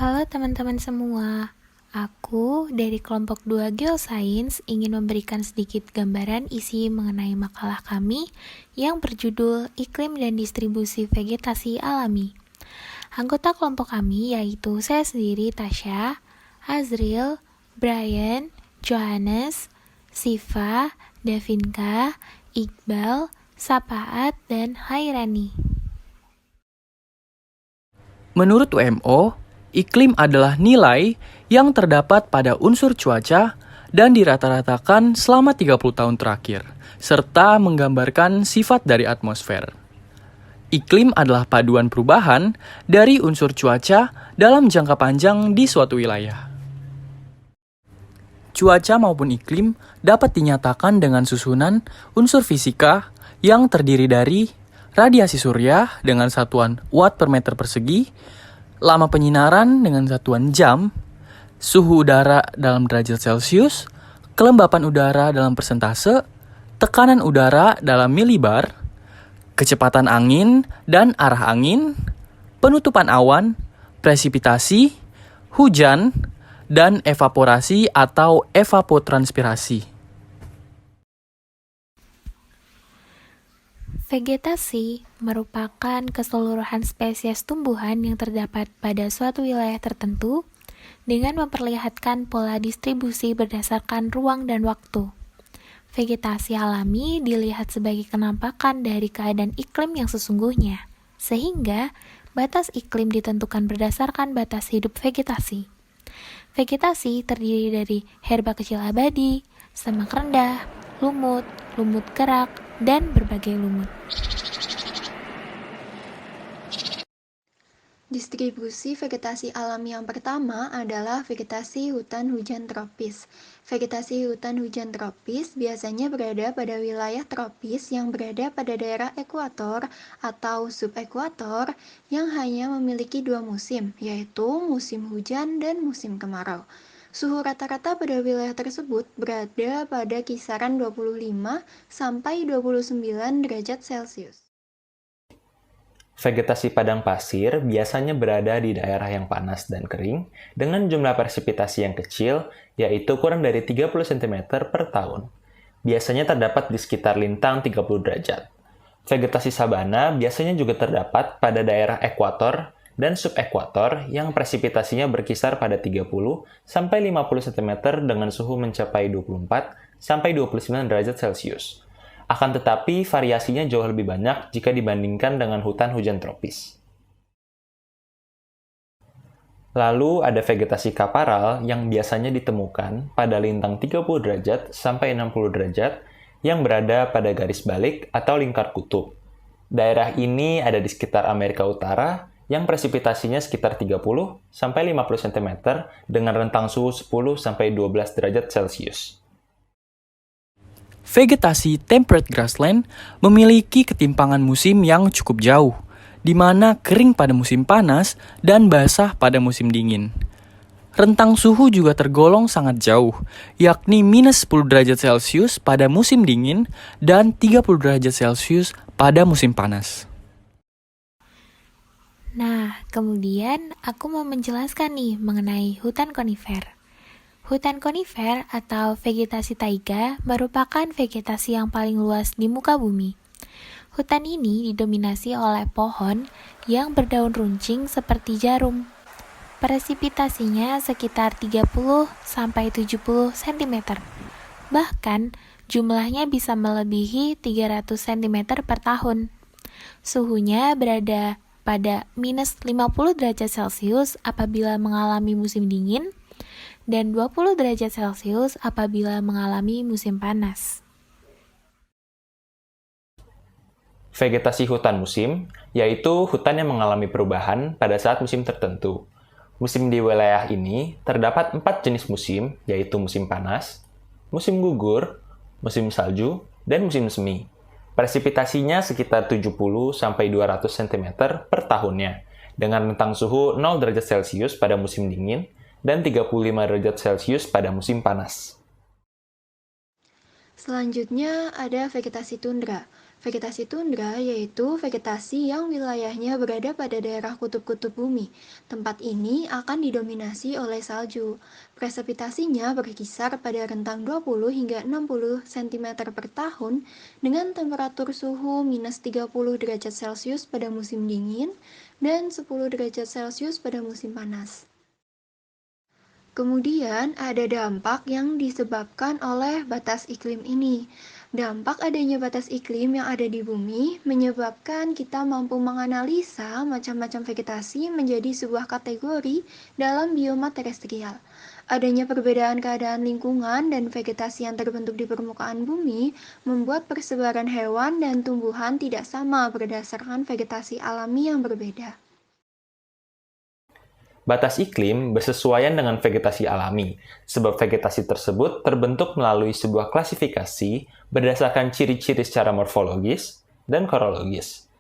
Halo teman-teman semua, aku dari kelompok 2 Geoscience ingin memberikan sedikit gambaran isi mengenai makalah kami yang berjudul Iklim dan Distribusi Vegetasi Alami. Anggota kelompok kami yaitu saya sendiri, Tasya, Azril, Brian, Johannes, Siva, Davinka, Iqbal, Sapaat, dan Hairani. Menurut WMO, iklim adalah nilai yang terdapat pada unsur cuaca dan dirata-ratakan selama 30 tahun terakhir, serta menggambarkan sifat dari atmosfer. Iklim adalah paduan perubahan dari unsur cuaca dalam jangka panjang di suatu wilayah. Cuaca maupun iklim dapat dinyatakan dengan susunan unsur fisika yang terdiri dari radiasi surya dengan satuan watt per meter persegi, lama penyinaran dengan satuan jam, suhu udara dalam derajat Celcius, kelembapan udara dalam persentase, tekanan udara dalam milibar, kecepatan angin dan arah angin, penutupan awan, presipitasi, hujan, dan evaporasi atau evapotranspirasi. Vegetasi merupakan keseluruhan spesies tumbuhan yang terdapat pada suatu wilayah tertentu dengan memperlihatkan pola distribusi berdasarkan ruang dan waktu. Vegetasi alami dilihat sebagai kenampakan dari keadaan iklim yang sesungguhnya, sehingga batas iklim ditentukan berdasarkan batas hidup vegetasi. Vegetasi terdiri dari herba kecil abadi, semak rendah, lumut, lumut kerak, dan berbagai lumut. Distribusi vegetasi alami yang pertama adalah vegetasi hutan hujan tropis. Vegetasi hutan hujan tropis biasanya berada pada wilayah tropis yang berada pada daerah ekuator atau subekuator yang hanya memiliki 2 musim, yaitu musim hujan dan musim kemarau. Suhu rata-rata pada wilayah tersebut berada pada kisaran 25 sampai 29 derajat Celcius. Vegetasi padang pasir biasanya berada di daerah yang panas dan kering dengan jumlah presipitasi yang kecil, yaitu kurang dari 30 cm per tahun. Biasanya terdapat di sekitar lintang 30 derajat. Vegetasi sabana biasanya juga terdapat pada daerah ekuator dan subekuator yang presipitasinya berkisar pada 30 sampai 50 cm dengan suhu mencapai 24 sampai 29 derajat Celcius. Akan tetapi, variasinya jauh lebih banyak jika dibandingkan dengan hutan hujan tropis. Lalu ada vegetasi kaparal yang biasanya ditemukan pada lintang 30 derajat sampai 60 derajat yang berada pada garis balik atau lingkar kutub. Daerah ini ada di sekitar Amerika Utara yang presipitasinya sekitar 30 sampai 50 cm dengan rentang suhu 10 sampai 12 derajat Celcius. Vegetasi temperate grassland memiliki ketimpangan musim yang cukup jauh, di mana kering pada musim panas dan basah pada musim dingin. Rentang suhu juga tergolong sangat jauh, yakni minus 10 derajat Celcius pada musim dingin dan 30 derajat Celcius pada musim panas. Nah, kemudian aku mau menjelaskan nih mengenai hutan konifer. Hutan konifer atau vegetasi taiga merupakan vegetasi yang paling luas di muka bumi. Hutan ini didominasi oleh pohon yang berdaun runcing seperti jarum. Presipitasinya sekitar 30 sampai 70 cm. Bahkan jumlahnya bisa melebihi 300 cm per tahun. Suhunya berada pada minus 50 derajat Celcius apabila mengalami musim dingin, dan 20 derajat Celcius apabila mengalami musim panas. Vegetasi hutan musim, yaitu hutan yang mengalami perubahan pada saat musim tertentu. Musim di wilayah ini terdapat 4 jenis musim, yaitu musim panas, musim gugur, musim salju, dan musim semi. Presipitasinya sekitar 70 sampai 200 cm per tahunnya, dengan rentang suhu 0 derajat Celcius pada musim dingin dan 35 derajat Celcius pada musim panas. Selanjutnya ada vegetasi tundra. Vegetasi tundra yaitu vegetasi yang wilayahnya berada pada daerah kutub-kutub bumi. Tempat ini akan didominasi oleh salju. Presipitasinya berkisar pada rentang 20 hingga 60 cm per tahun dengan temperatur suhu minus 30 derajat Celcius pada musim dingin dan 10 derajat Celcius pada musim panas. Kemudian ada dampak yang disebabkan oleh batas iklim ini. Dampak adanya batas iklim yang ada di bumi menyebabkan kita mampu menganalisa macam-macam vegetasi menjadi sebuah kategori dalam bioma terestrial. Adanya perbedaan keadaan lingkungan dan vegetasi yang terbentuk di permukaan bumi membuat persebaran hewan dan tumbuhan tidak sama berdasarkan vegetasi alami yang berbeda. Batas iklim bersesuaian dengan vegetasi alami, sebab vegetasi tersebut terbentuk melalui sebuah klasifikasi berdasarkan ciri-ciri secara morfologis dan korologis.